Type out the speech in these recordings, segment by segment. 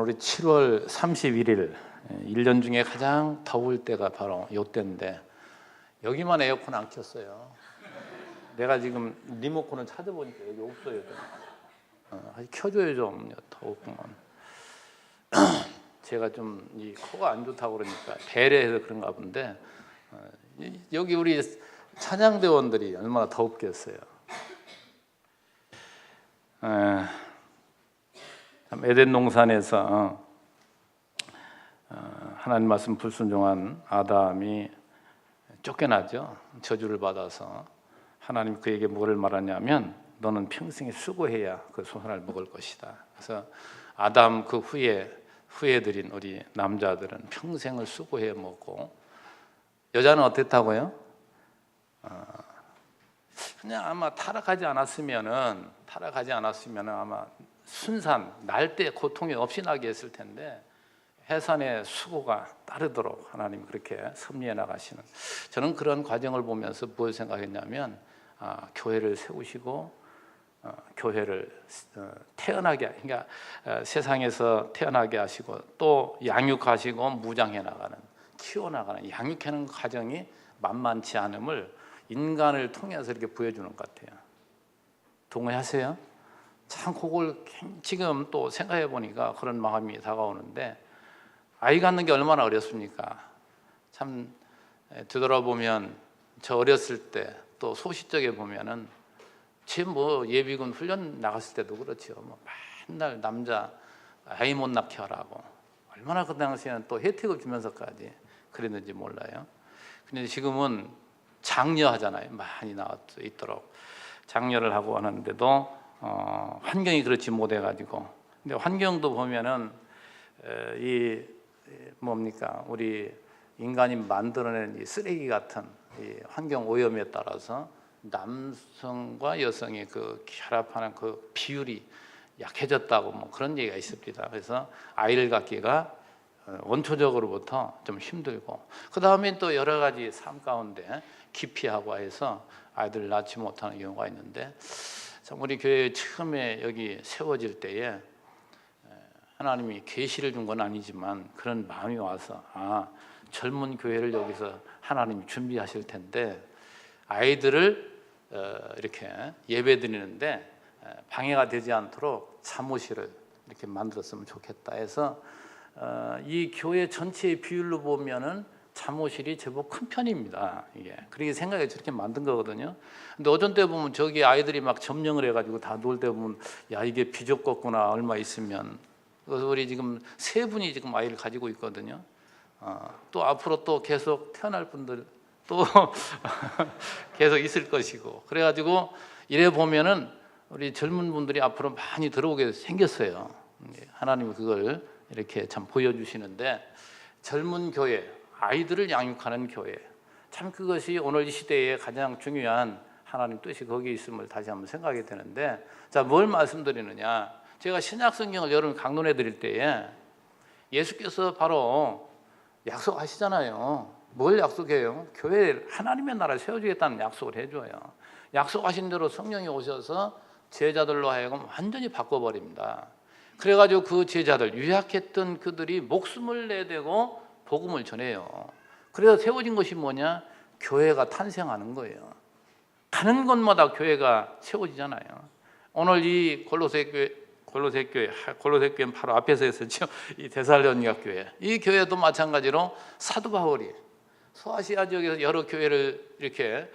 우리 7월 31일 1년 중에 가장 더울 때가 바로 이때인데 여기만 에어컨 안 켰어요. 내가 지금 리모컨을 찾아보니까 여기 없어요. 켜줘요 좀. 더웠구만. 제가 좀 이 코가 안 좋다고 그러니까 배려해서 그런가 본데 여기 우리 찬양대원들이 얼마나 더웠겠어요. 에덴 동산에서 하나님 말씀 불순종한 아담이 쫓겨나죠. 저주를 받아서 하나님 그에게 뭐를 말하냐면 너는 평생에 수고해야 그 소산을 먹을 것이다. 그래서 아담 그 후예들인 우리 남자들은 평생을 수고해 먹고, 여자는 어땠다고요? 그냥 아마 타락하지 않았으면은 아마 순산 날 때 고통이 없이 나게 했을 텐데 해산의 수고가 따르도록 하나님 그렇게 섭리해 나가시는, 저는 그런 과정을 보면서 뭘 생각했냐면 교회를 세우시고 교회를 태어나게, 그러니까 세상에서 태어나게 하시고 또 양육하시고 무장해 나가는, 키워나가는, 양육하는 과정이 만만치 않음을 인간을 통해서 이렇게 보여주는 것 같아요. 동의하세요? 참 그걸 지금 또 생각해 보니까 그런 마음이 다가오는데, 아이 갖는 게 얼마나 어렵습니까? 참 되돌아보면 저 어렸을 때 또 소시적에 보면은 제 예비군 훈련 나갔을 때도 그렇죠. 맨날 남자 아이 못 낳게 하라고 얼마나 그 당시에는 또 혜택을 주면서까지 그랬는지 몰라요. 근데 지금은 장려하잖아요. 많이 나와 있도록 장려를 하고 하는데도 환경이 그렇지 못해가지고, 근데 환경도 보면은 우리 인간이 만들어낸 이 쓰레기 같은 이 환경 오염에 따라서 남성과 여성의 그 결합하는 그 비율이 약해졌다고 그런 얘기가 있습니다. 그래서 아이를 갖기가 원초적으로부터 좀 힘들고, 그 다음에 또 여러 가지 삶 가운데 기피하고 해서 아이들을 낳지 못하는 경우가 있는데, 참 우리 교회 처음에 여기 세워질 때에 하나님이 계시를 준 건 아니지만 그런 마음이 와서 젊은 교회를 여기서 하나님이 준비하실 텐데 아이들을 이렇게 예배 드리는데 방해가 되지 않도록 사무실을 이렇게 만들었으면 좋겠다 해서 이 교회 전체의 비율로 보면은 사무실이 제법 큰 편입니다. 이게 그렇게 생각해 저렇게 만든 거거든요. 근데 어떤 때 보면 저기 아이들이 막 점령을 해가지고 다 놀 때 보면 야 이게 비좁겠구나 얼마 있으면. 그래서 우리 지금 3분이 지금 아이를 가지고 있거든요. 또 앞으로 또 계속 태어날 분들 또 계속 있을 것이고, 그래가지고 이래 보면은 우리 젊은 분들이 앞으로 많이 들어오게 생겼어요. 하나님이 그걸 이렇게 참 보여주시는데, 젊은 교회, 아이들을 양육하는 교회, 참 그것이 오늘 이 시대에 가장 중요한 하나님 뜻이 거기에 있음을 다시 한번 생각이 되는데, 자, 뭘 말씀드리느냐, 제가 신약 성경을 여러분 강론해 드릴 때에 예수께서 바로 약속하시잖아요. 뭘 약속해요? 교회 하나님의 나라를 세워주겠다는 약속을 해줘요. 약속하신 대로 성령이 오셔서 제자들로 하여금 완전히 바꿔버립니다. 그래가지고 그 제자들, 유약했던 그들이 목숨을 내대고 복음을 전해요. 그래서 세워진 것이 뭐냐? 교회가 탄생하는 거예요. 가는 곳마다 교회가 세워지잖아요. 오늘 이 골로새 교회는 바로 앞에서 했었죠. 이 데살로니가 교회, 이 교회도 마찬가지로 사도 바울이 소아시아 지역에서 여러 교회를 이렇게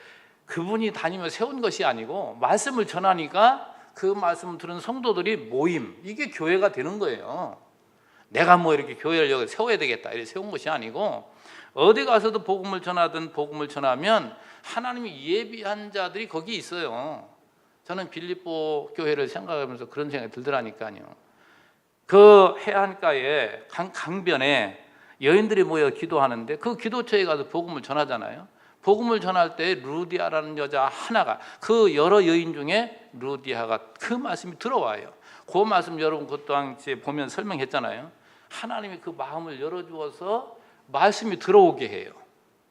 그분이 다니며 세운 것이 아니고 말씀을 전하니까 그 말씀을 들은 성도들이 모임, 이게 교회가 되는 거예요. 내가 이렇게 교회를 여기 세워야 되겠다 이렇게 세운 것이 아니고, 어디 가서도 복음을 전하면 하나님이 예비한 자들이 거기 있어요. 저는 빌립보 교회를 생각하면서 그런 생각이 들더라니까요. 그 해안가에 강변에 여인들이 모여 기도하는데 그 기도처에 가서 복음을 전하잖아요. 복음을 전할 때 루디아라는 여자 하나가, 그 여러 여인 중에 루디아가 그 말씀이 들어와요. 그 말씀 여러분 그 또한 보면 설명했잖아요. 하나님이 그 마음을 열어주어서 말씀이 들어오게 해요.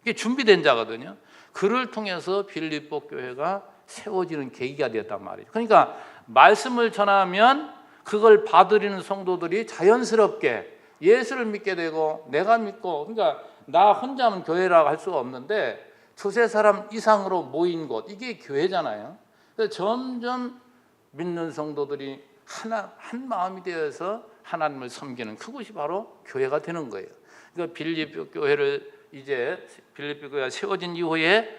이게 준비된 자거든요. 그를 통해서 빌립보 교회가 세워지는 계기가 되었단 말이죠. 그러니까 말씀을 전하면 그걸 받아들이는 성도들이 자연스럽게 예수를 믿게 되고 내가 믿고, 그러니까 나 혼자면 교회라고 할 수가 없는데 두세 사람 이상으로 모인 곳, 이게 교회잖아요. 그래서 점점 믿는 성도들이 한 마음이 되어서 하나님을 섬기는 그것이 바로 교회가 되는 거예요. 그러니까 빌립보 교회를 이제 빌립보 교회가 세워진 이후에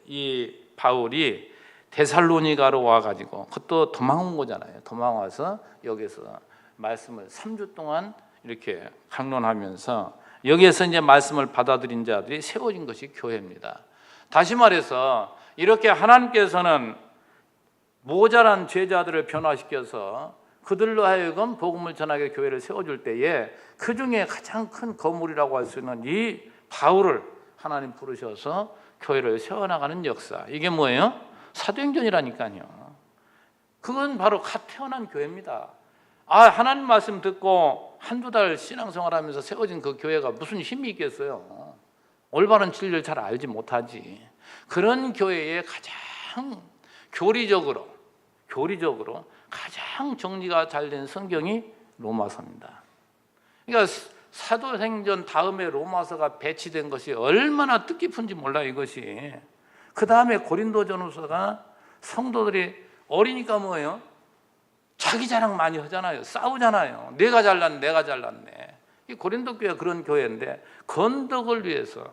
이 바울이 데살로니가로 와가지고, 그것도 도망온 거잖아요. 도망와서 여기서 말씀을 3주 동안 이렇게 강론하면서 여기에서 이제 말씀을 받아들인 자들이 세워진 것이 교회입니다. 다시 말해서 이렇게 하나님께서는 모자란 제자들을 변화시켜서 그들로 하여금 복음을 전하게 교회를 세워줄 때에 그 중에 가장 큰 거물이라고 할 수 있는 이 바울을 하나님 부르셔서 교회를 세워나가는 역사, 이게 뭐예요? 사도행전이라니까요. 그건 바로 갓 태어난 교회입니다. 하나님 말씀 듣고 한두 달 신앙생활하면서 세워진 그 교회가 무슨 힘이 있겠어요? 올바른 진리를 잘 알지 못하지. 그런 교회에 가장 교리적으로 가장 정리가 잘 된 성경이 로마서입니다. 그러니까 사도행전 다음에 로마서가 배치된 것이 얼마나 뜻깊은지 몰라요, 이것이. 그 다음에 고린도전후서가 성도들이 어리니까 뭐예요? 자기 자랑 많이 하잖아요. 싸우잖아요. 내가 잘났네. 이 고린도 교회가 그런 교회인데 건덕을 위해서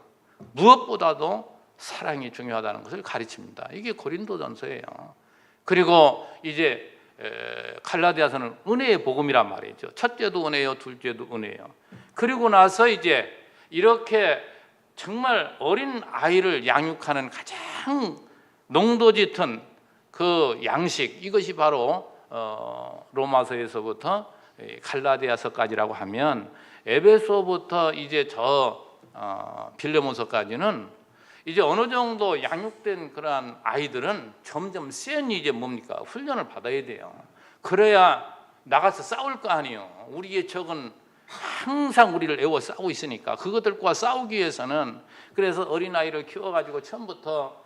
무엇보다도 사랑이 중요하다는 것을 가르칩니다. 이게 고린도전서예요. 그리고 이제 갈라디아서는 은혜의 복음이란 말이죠. 첫째도 은혜요, 둘째도 은혜요. 그리고 나서 이제 이렇게 정말 어린 아이를 양육하는 가장 농도 짙은 그 양식, 이것이 바로 로마서에서부터 갈라디아서까지라고 하면, 에베소부터 이제 빌레몬서까지는 이제 어느 정도 양육된 그러한 아이들은 점점 센 이제 뭡니까? 훈련을 받아야 돼요. 그래야 나가서 싸울 거 아니에요. 우리의 적은 항상 우리를 애워 싸우고 있으니까 그것들과 싸우기 위해서는, 그래서 어린아이를 키워가지고 처음부터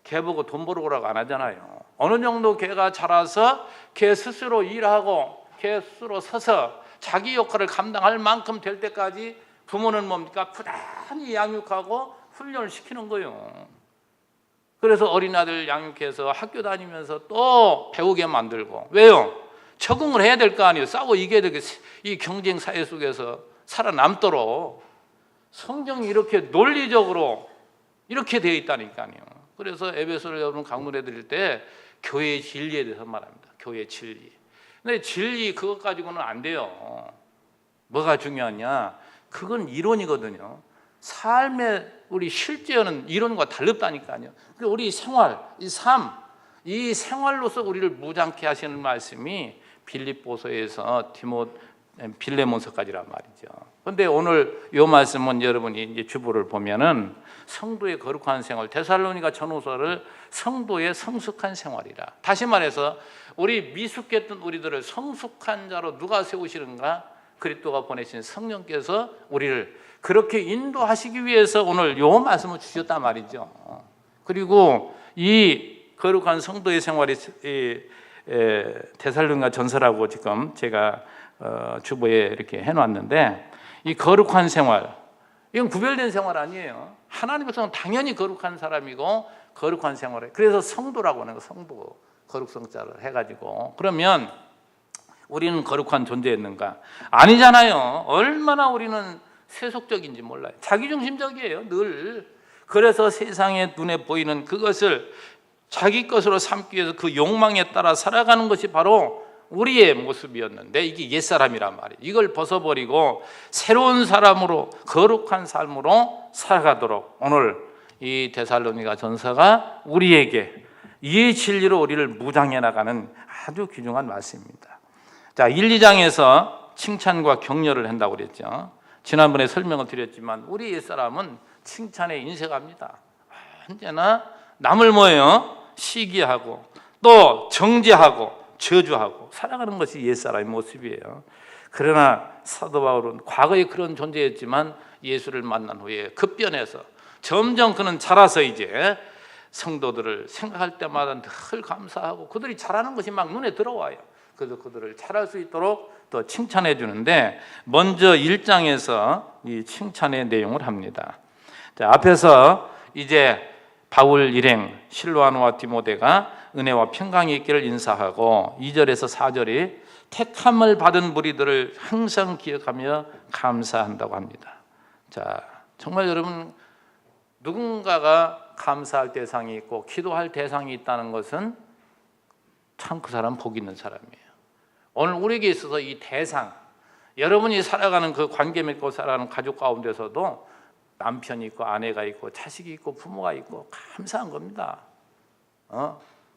걔 보고 돈 벌어오라고 안 하잖아요. 어느 정도 걔가 자라서 걔 스스로 일하고 걔 스스로 서서 자기 역할을 감당할 만큼 될 때까지 부모는 뭡니까? 부단히 양육하고 훈련을 시키는 거예요. 그래서 어린아들 양육해서 학교 다니면서 또 배우게 만들고. 왜요? 적응을 해야 될 거 아니에요. 싸워 이겨야 되게, 이 경쟁 사회 속에서 살아남도록. 성경이 이렇게 논리적으로 이렇게 되어 있다니까요. 그래서 에베소를 여러분 강론해 드릴 때 교회의 진리에 대해서 말합니다. 교회의 진리. 근데 진리 그것 가지고는 안 돼요. 뭐가 중요하냐? 그건 이론이거든요. 삶의 우리 실제는 이론과 달랐다니까요. 우리 생활, 이 삶, 이 생활로서 우리를 무장케 하시는 말씀이 빌립보서에서 빌레몬서까지란 말이죠. 그런데 오늘 이 말씀은 여러분이 이제 주보를 보면은 성도의 거룩한 생활, 데살로니가 전후서를 성도의 성숙한 생활이라. 다시 말해서 우리 미숙했던 우리들을 성숙한 자로 누가 세우시는가? 그리스도가 보내신 성령께서 우리를 그렇게 인도하시기 위해서 오늘 이 말씀을 주셨단 말이죠. 그리고 이 거룩한 성도의 생활이 데살로니가 전서라고 지금 제가 주보에 이렇게 해놨는데, 이 거룩한 생활, 이건 구별된 생활 아니에요. 하나님 백성은 당연히 거룩한 사람이고 거룩한 생활에, 그래서 성도라고 하는 거, 성도 거룩성자를 해가지고. 그러면 우리는 거룩한 존재였는가? 아니잖아요. 얼마나 우리는 세속적인지 몰라요. 자기중심적이에요, 늘. 그래서 세상에 눈에 보이는 그것을 자기 것으로 삼기 위해서 그 욕망에 따라 살아가는 것이 바로 우리의 모습이었는데, 이게 옛사람이란 말이에요. 이걸 벗어버리고 새로운 사람으로 거룩한 삶으로 살아가도록 오늘 이 데살로니가 전서가 우리에게 이 진리로 우리를 무장해 나가는 아주 귀중한 말씀입니다. 자, 1, 2장에서 칭찬과 격려를 한다고 그랬죠. 지난번에 설명을 드렸지만 우리 옛사람은 칭찬에 인색합니다. 언제나 남을 뭐예요? 시기하고 또 정죄하고 저주하고 살아가는 것이 옛사람의 모습이에요. 그러나 사도 바울은 과거에 그런 존재였지만 예수를 만난 후에 급변해서 점점 그는 자라서 이제 성도들을 생각할 때마다 늘 감사하고 그들이 잘하는 것이 막 눈에 들어와요. 그래서 그들을 잘할 수 있도록 또 칭찬해 주는데, 먼저 1장에서 이 칭찬의 내용을 합니다. 자, 앞에서 이제 바울 일행 실로아노와 디모데가 은혜와 평강이 있기를 인사하고, 2절에서 4절이 택함을 받은 무리들을 항상 기억하며 감사한다고 합니다. 자, 정말 여러분, 누군가가 감사할 대상이 있고 기도할 대상이 있다는 것은 참 그 사람 복 있는 사람이에요. 오늘 우리에게 있어서 이 대상, 여러분이 살아가는 그 관계 맺고 살아가는 가족 가운데서도 남편이 있고 아내가 있고 자식이 있고 부모가 있고 감사한 겁니다.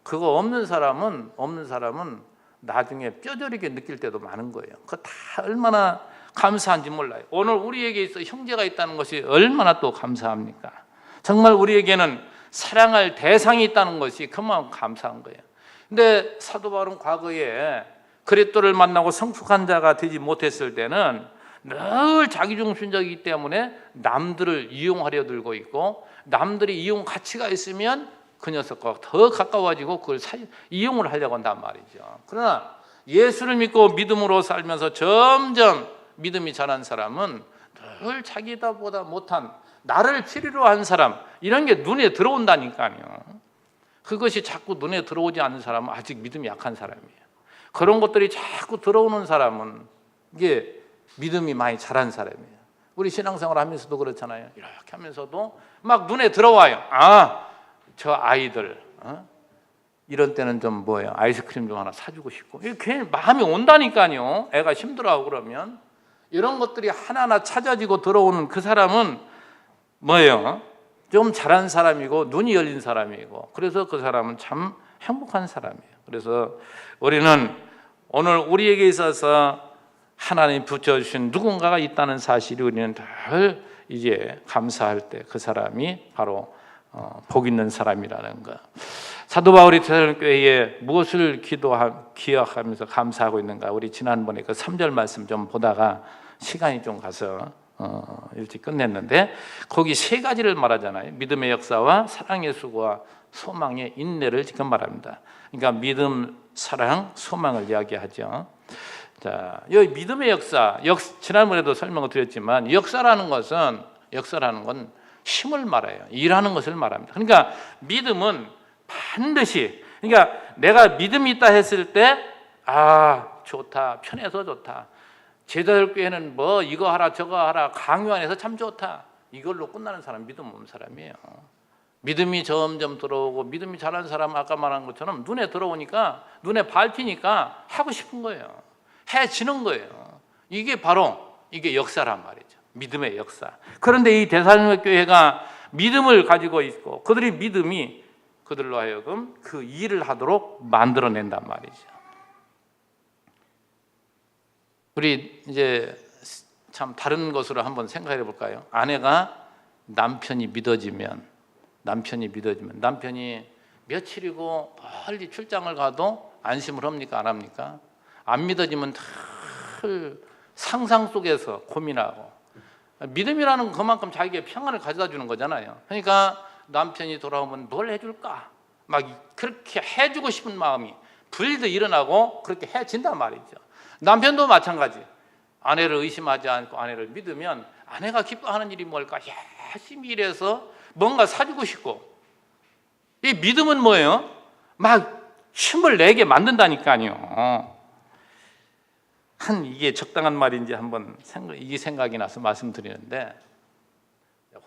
그거 없는 사람은 나중에 뼈저리게 느낄 때도 많은 거예요. 그거 다 얼마나 감사한지 몰라요. 오늘 우리에게 있어 형제가 있다는 것이 얼마나 또 감사합니까? 정말 우리에게는 사랑할 대상이 있다는 것이 그만큼 감사한 거예요. 근데 사도 바울은 과거에 그리스도를 만나고 성숙한 자가 되지 못했을 때는 늘 자기중심적이기 때문에 남들을 이용하려 들고 있고, 남들이 이용 가치가 있으면 그 녀석과 더 가까워지고 그걸 이용을 하려고 한단 말이죠. 그러나 예수를 믿고 믿음으로 살면서 점점 믿음이 자란 사람은 늘 자기보다 못한, 나를 필요로 한 사람, 이런 게 눈에 들어온다니까요. 그것이 자꾸 눈에 들어오지 않는 사람은 아직 믿음이 약한 사람이에요. 그런 것들이 자꾸 들어오는 사람은 이게 믿음이 많이 자란 사람이에요. 우리 신앙생활 하면서도 그렇잖아요. 이렇게 하면서도 막 눈에 들어와요. 저 아이들 이런 때는 좀 아이스크림 좀 하나 사주고 싶고, 괜히 마음이 온다니까요. 애가 힘들어하고 그러면 이런 것들이 하나하나 찾아지고 들어오는 그 사람은 좀 잘한 사람이고 눈이 열린 사람이고, 그래서 그 사람은 참 행복한 사람이에요. 그래서 우리는 오늘 우리에게 있어서 하나님 붙여주신 누군가가 있다는 사실이 우리는 늘 이제 감사할 때 그 사람이 바로 복 있는 사람이라는 것. 사도 바울이 데살로니가에 무엇을 기억하면서 감사하고 있는가? 우리 지난번에 그 3절 말씀 좀 보다가 시간이 좀 가서 일찍 끝냈는데, 거기 세 가지를 말하잖아요. 믿음의 역사와 사랑의 수고와 소망의 인내를 지금 말합니다. 그러니까 믿음, 사랑, 소망을 이야기하죠. 자, 여기 믿음의 역사, 지난번에도 설명을 드렸지만 역사라는 건 힘을 말해요. 일하는 것을 말합니다. 그러니까 믿음은 반드시, 그러니까 내가 믿음이 있다 했을 때 좋다, 편해서 좋다, 제자들교회는 이거 하라 저거 하라 강요 안 해서 참 좋다, 이걸로 끝나는 사람 믿음 없는 사람이에요. 믿음이 점점 들어오고 믿음이 잘하는 사람은 아까 말한 것처럼 눈에 들어오니까, 눈에 밟히니까 하고 싶은 거예요. 해지는 거예요. 이게 역사란 말이죠. 믿음의 역사. 그런데 이 데살로니가 교회가 믿음을 가지고 있고, 그들이 믿음이 그들로 하여금 그 일을 하도록 만들어낸단 말이죠. 우리 이제 참 다른 것으로 한번 생각해 볼까요? 아내가 남편이 믿어지면 남편이 며칠이고 멀리 출장을 가도 안심을 합니까? 안 합니까? 안 믿어지면 늘 상상 속에서 고민하고, 믿음이라는 그만큼 자기의 평안을 가져다 주는 거잖아요. 그러니까 남편이 돌아오면 뭘 해줄까? 막 그렇게 해주고 싶은 마음이 불도 일어나고 그렇게 해진단 말이죠. 남편도 마찬가지. 아내를 의심하지 않고 아내를 믿으면 아내가 기뻐하는 일이 뭘까? 열심히 일해서 뭔가 사주고 싶고, 이 믿음은 뭐예요? 막 힘을 내게 만든다니까요. 이게 적당한 말인지 한번 이게 생각이 나서 말씀드리는데,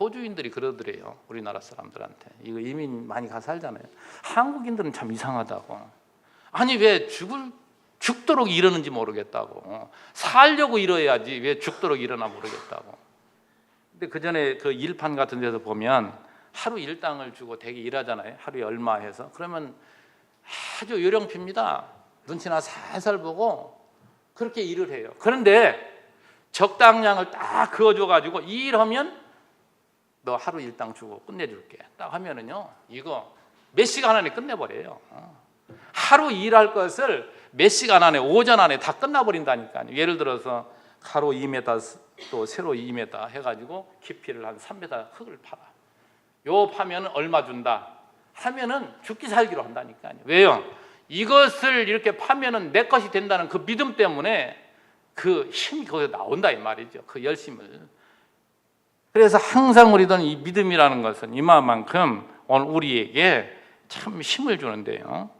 호주인들이 그러더래요. 우리나라 사람들한테. 이거 이민 많이 가 살잖아요. 한국인들은 참 이상하다고. 아니 왜 죽도록 이러는지 모르겠다고. 살려고 이뤄야지 왜 죽도록 일어나 모르겠다고. 근데 그 전에 그 일판 같은 데서 보면 하루 일당을 주고 되게 일하잖아요. 하루에 얼마 해서. 그러면 아주 요령핍니다. 눈치나 살살 보고 그렇게 일을 해요. 그런데 적당량을 딱 그어줘가지고 일하면 너 하루 일당 주고 끝내줄게. 딱 하면은요, 이거 몇 시간 안에 끝내버려요. 하루 일할 것을 몇 시간 안에, 오전 안에 다 끝나버린다니까요. 예를 들어서 가로 2m 또 세로 2m 해가지고 깊이를 한 3m 흙을 파라. 요 파면 얼마 준다 하면은 죽기 살기로 한다니까요. 왜요? 이것을 이렇게 파면은 내 것이 된다는 그 믿음 때문에 그 힘이 거기서 나온다 이 말이죠. 그 열심을. 그래서 항상 우리들은 이 믿음이라는 것은 이만큼 오늘 우리에게 참 힘을 주는데요.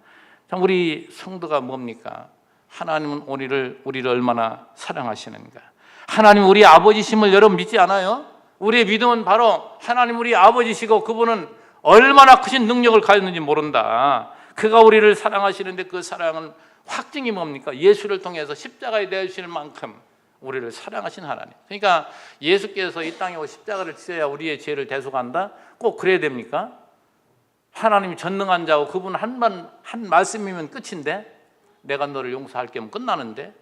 참 우리 성도가 뭡니까? 하나님은 우리를 얼마나 사랑하시는가? 하나님 우리 아버지심을 여러분 믿지 않아요? 우리의 믿음은 바로 하나님 우리 아버지시고 그분은 얼마나 크신 능력을 가졌는지 모른다. 그가 우리를 사랑하시는데 그 사랑은 확증이 뭡니까? 예수를 통해서 십자가에 대하시는 만큼 우리를 사랑하신 하나님. 그러니까 예수께서 이 땅에 오고 십자가를 지어야 우리의 죄를 대속한다? 꼭 그래야 됩니까? 하나님이 전능한 자고 그분 한 말씀이면 끝인데 내가 너를 용서할게 하면 끝나는데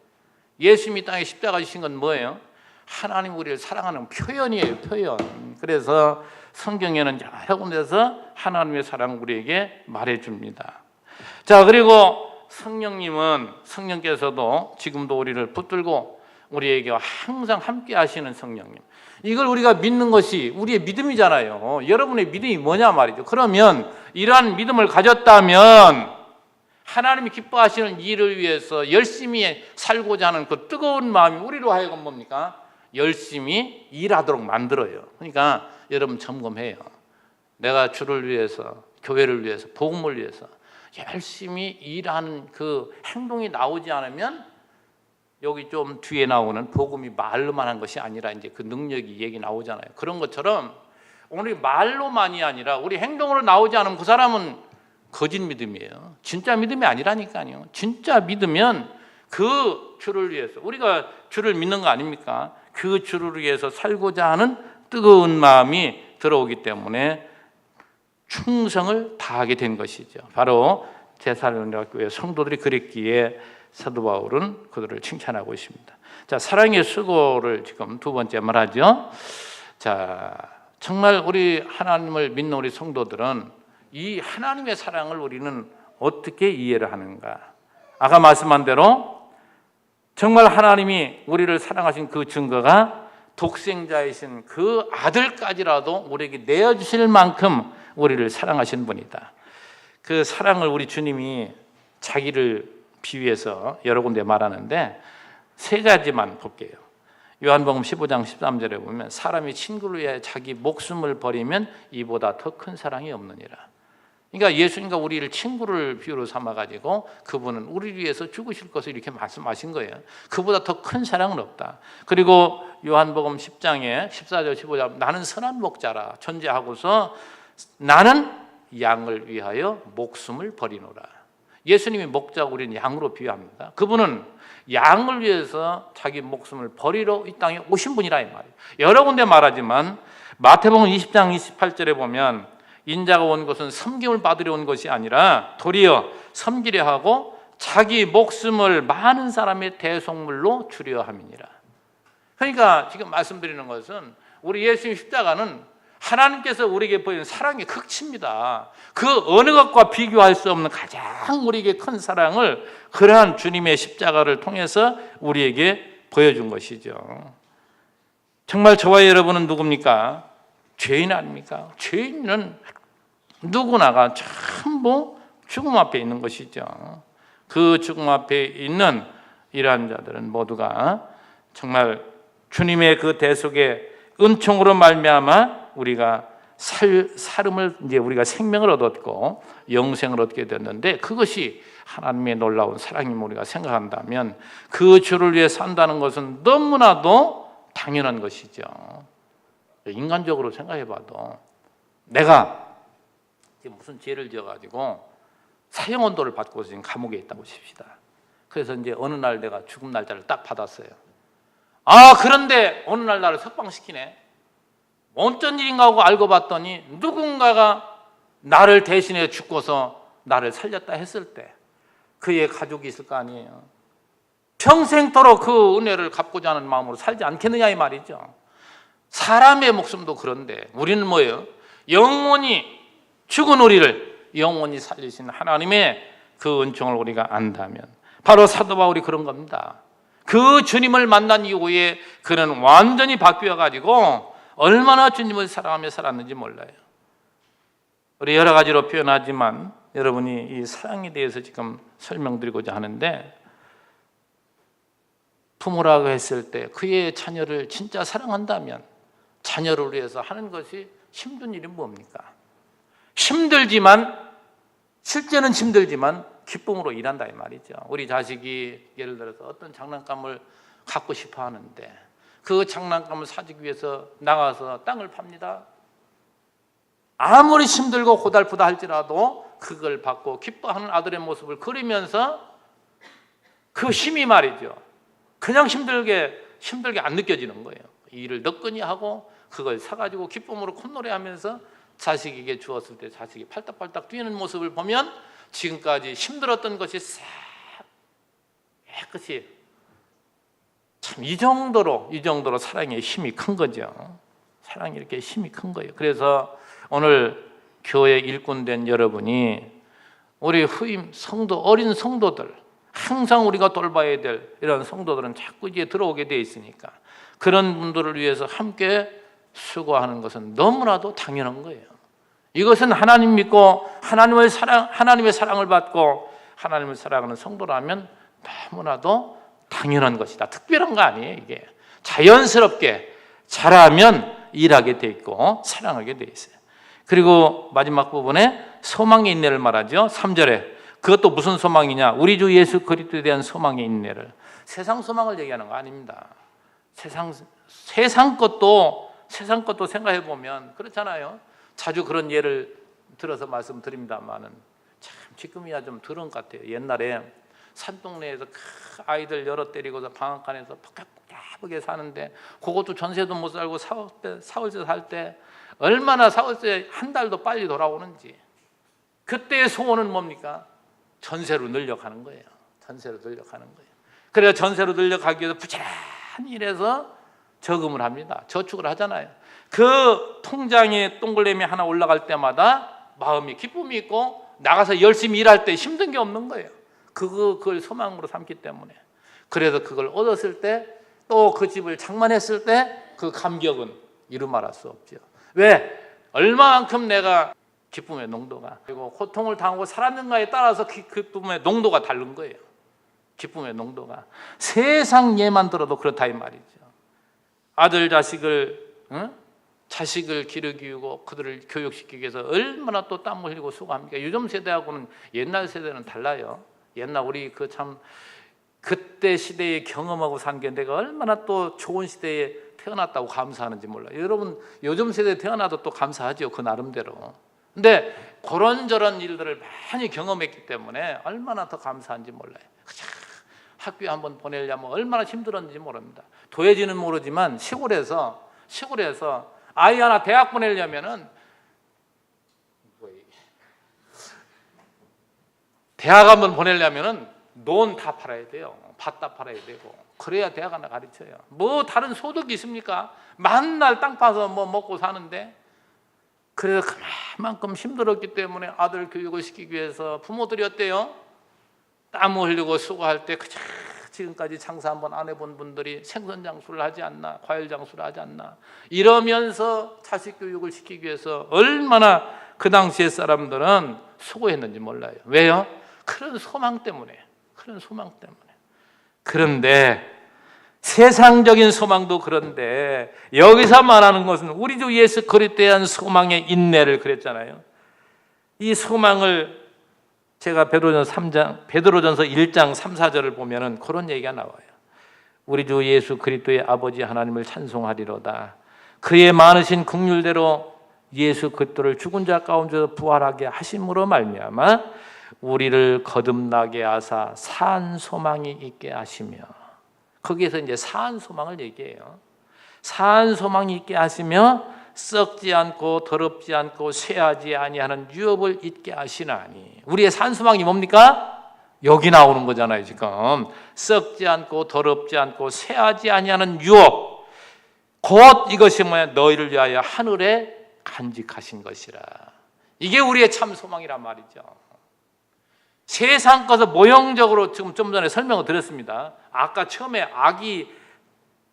예수님이 이 땅에 십자가 지신 건 뭐예요? 하나님 우리를 사랑하는 표현이에요. 표현. 그래서 성경에는 여러 군데서 하나님의 사랑 우리에게 말해줍니다. 자, 그리고 성령께서도 지금도 우리를 붙들고 우리에게 항상 함께 하시는 성령님. 이걸 우리가 믿는 것이 우리의 믿음이잖아요. 여러분의 믿음이 뭐냐 말이죠. 그러면 이러한 믿음을 가졌다면 하나님이 기뻐하시는 일을 위해서 열심히 살고자 하는 그 뜨거운 마음이 우리로 하여금 뭡니까? 열심히 일하도록 만들어요. 그러니까 여러분 점검해요. 내가 주를 위해서, 교회를 위해서, 복음을 위해서 열심히 일하는 그 행동이 나오지 않으면 여기 좀 뒤에 나오는 복음이 말로만 한 것이 아니라 이제 그 능력이 얘기 나오잖아요. 그런 것처럼 오늘 말로만이 아니라 우리 행동으로 나오지 않으면 그 사람은 거짓 믿음이에요. 진짜 믿음이 아니라니까요. 진짜 믿으면 그 주를 위해서 우리가 주를 믿는 거 아닙니까? 그 주를 위해서 살고자 하는 뜨거운 마음이 들어오기 때문에 충성을 다하게 된 것이죠. 바로 데살로니가 교회 성도들이 그랬기에 사도 바울은 그들을 칭찬하고 있습니다. 자, 사랑의 수고를 지금 두 번째 말하죠. 자, 정말 우리 하나님을 믿는 우리 성도들은 이 하나님의 사랑을 우리는 어떻게 이해를 하는가? 아까 말씀한 대로 정말 하나님이 우리를 사랑하신 그 증거가 독생자이신 그 아들까지라도 우리에게 내어주실 만큼 우리를 사랑하신 분이다. 그 사랑을 우리 주님이 자기를 비유해서 여러 군데 말하는데 세 가지만 볼게요. 요한복음 15장 13절에 보면 사람이 친구를 위해 자기 목숨을 버리면 이보다 더 큰 사랑이 없느니라. 그러니까 예수님과 우리를 친구를 비유로 삼아가지고 그분은 우리를 위해서 죽으실 것을 이렇게 말씀하신 거예요. 그보다 더 큰 사랑은 없다. 그리고 요한복음 10장에 14절 15절 나는 선한 목자라 전제하고서 나는 양을 위하여 목숨을 버리노라. 예수님이 목자고 우리는 양으로 비유합니다. 그분은 양을 위해서 자기 목숨을 버리러 이 땅에 오신 분이라 이 말이에요. 여러 군데 말하지만 마태복음 20장 28절에 보면 인자가 온 것은 섬김을 받으려 온 것이 아니라 도리어 섬기려 하고 자기 목숨을 많은 사람의 대속물로 주려 함이니라. 그러니까 지금 말씀드리는 것은 우리 예수님 십자가는 하나님께서 우리에게 보이는 사랑의 극치입니다. 그 어느 것과 비교할 수 없는 가장 우리에게 큰 사랑을 그러한 주님의 십자가를 통해서 우리에게 보여준 것이죠. 정말 저와 여러분은 누굽니까? 죄인 아닙니까? 죄인은 누구나가 전부 죽음 앞에 있는 것이죠. 그 죽음 앞에 있는 이러한 자들은 모두가 정말 주님의 그 대속의 은총으로 말미암아 우리가 삶을 이제 우리가 생명을 얻었고 영생을 얻게 됐는데 그것이 하나님의 놀라운 사랑임을 우리가 생각한다면 그 주를 위해 산다는 것은 너무나도 당연한 것이죠. 인간적으로 생각해봐도 내가 무슨 죄를 지어가지고 사형언도를 받고 지금 감옥에 있다고 칩시다. 그래서 이제 어느 날 내가 죽음 날짜를 딱 받았어요. 그런데 어느 날 나를 석방시키네. 어쩐 일인가 하고 알고 봤더니 누군가가 나를 대신해 죽고서 나를 살렸다 했을 때 그의 가족이 있을 거 아니에요. 평생토록 그 은혜를 갚고자 하는 마음으로 살지 않겠느냐 이 말이죠. 사람의 목숨도 그런데 우리는 뭐예요? 영원히 죽은 우리를 영원히 살리신 하나님의 그 은총을 우리가 안다면 바로 사도 바울이 그런 겁니다. 그 주님을 만난 이후에 그는 완전히 바뀌어가지고 얼마나 주님을 사랑하며 살았는지 몰라요. 우리 여러 가지로 표현하지만 여러분이 이 사랑에 대해서 지금 설명드리고자 하는데, 부모라고 했을 때 그의 자녀를 진짜 사랑한다면 자녀를 위해서 하는 것이 힘든 일이 뭡니까? 힘들지만, 실제는 힘들지만 기쁨으로 일한다 이 말이죠. 우리 자식이 예를 들어서 어떤 장난감을 갖고 싶어 하는데 그 장난감을 사주기 위해서 나가서 땅을 팝니다. 아무리 힘들고 고달프다 할지라도 그걸 받고 기뻐하는 아들의 모습을 그리면서 그 힘이 말이죠, 그냥 힘들게 안 느껴지는 거예요. 일을 너끈히 하고 그걸 사가지고 기쁨으로 콧노래하면서 자식에게 주었을 때 자식이 팔딱팔딱 뛰는 모습을 보면 지금까지 힘들었던 것이 싹 깨끗이, 참 이 정도로 사랑의 힘이 큰 거죠. 사랑이 이렇게 힘이 큰 거예요. 그래서 오늘 교회 일꾼된 여러분이 우리 후임 성도, 어린 성도들, 항상 우리가 돌봐야 될 이런 성도들은 자꾸 이제 들어오게 돼 있으니까 그런 분들을 위해서 함께 수고하는 것은 너무나도 당연한 거예요. 이것은 하나님 믿고 하나님의 사랑을 받고 하나님을 사랑하는 성도라면 너무나도 당연한 것이다. 특별한 거 아니에요. 이게 자연스럽게 잘하면 일하게 돼 있고 사랑하게 돼 있어요. 그리고 마지막 부분에 소망의 인내를 말하죠. 3절에 그것도 무슨 소망이냐? 우리 주 예수 그리스도에 대한 소망의 인내를. 세상 소망을 얘기하는 거 아닙니다. 세상 것도 생각해 보면 그렇잖아요. 자주 그런 예를 들어서 말씀드립니다만은 참 지금이야 좀 들은 것 같아요. 옛날에 산동네에서 아이들 여러 때리고서 방앗간에서 퍽퍽하게 사는데 그것도 전세도 못 살고 사월세 살 때 얼마나 사월세 한 달도 빨리 돌아오는지. 그때의 소원은 뭡니까? 전세로 늘려가는 거예요. 전세로 늘려가는 거예요. 그래서 전세로 늘려가기 위해서 부지런히 일해서 저금을 합니다. 저축을 하잖아요. 그 통장에 동글레미 하나 올라갈 때마다 마음이 기쁨이 있고 나가서 열심히 일할 때 힘든 게 없는 거예요. 그걸 소망으로 삼기 때문에. 그래서 그걸 얻었을 때 또 그 집을 장만했을 때 그 감격은 이루 말할 수 없죠. 왜? 얼마만큼 내가 기쁨의 농도가, 그리고 고통을 당하고 살았는가에 따라서 기쁨의 농도가 다른 거예요. 기쁨의 농도가. 세상 예만 들어도 그렇다 이 말이죠. 아들 자식을 기르기 위고 그들을 교육시키기 위해서 얼마나 또 땀 흘리고 수고합니까? 요즘 세대하고는 옛날 세대는 달라요. 옛날 우리 그때 시대에 경험하고 산 게 내가 얼마나 또 좋은 시대에 태어났다고 감사하는지 몰라요. 여러분 요즘 세대에 태어나도 또 감사하죠. 그 나름대로. 근데 그런저런 일들을 많이 경험했기 때문에 얼마나 더 감사한지 몰라요. 학교에 한번 보내려면 얼마나 힘들었는지 모릅니다. 도해지는 모르지만 시골에서 아이 하나 대학 보내려면은 대학 한번 보내려면은 논 다 팔아야 돼요. 밭 다 팔아야 되고 그래야 대학 하나 가르쳐요. 뭐 다른 소득이 있습니까? 맨날 땅 파서 뭐 먹고 사는데. 그래서 그만큼 힘들었기 때문에 아들 교육을 시키기 위해서 부모들이 어때요? 땀 흘리고 수고할 때 지금까지 장사 한번 안 해본 분들이 생선 장수를 하지 않나, 과일 장수를 하지 않나, 이러면서 자식 교육을 시키기 위해서 얼마나 그 당시의 사람들은 수고했는지 몰라요. 왜요? 그런 소망 때문에. 그런데 세상적인 소망도 그런데 여기서 말하는 것은 우리 주 예수 그리스도에 대한 소망의 인내를 그랬잖아요. 이 소망을 제가 베드로전서 1장 3, 4절을 보면은 그런 얘기가 나와요. 우리 주 예수 그리스도의 아버지 하나님을 찬송하리로다. 그의 많으신 긍휼대로 예수 그리스도를 죽은 자 가운데서 부활하게 하심으로 말미암아 우리를 거듭나게 하사 산 소망이 있게 하시며. 거기에서 이제 산 소망을 얘기해요. 산 소망이 있게 하시며 썩지 않고 더럽지 않고 쇠하지 아니하는 유업을 잊게 하시나니. 우리의 산 소망이 뭡니까? 여기 나오는 거잖아요. 지금 썩지 않고 더럽지 않고 쇠하지 아니하는 유업, 곧 이것이 뭐야? 너희를 위하여 하늘에 간직하신 것이라. 이게 우리의 참 소망이란 말이죠. 세상 것을 모형적으로 지금 좀 전에 설명을 드렸습니다. 아까 처음에 아기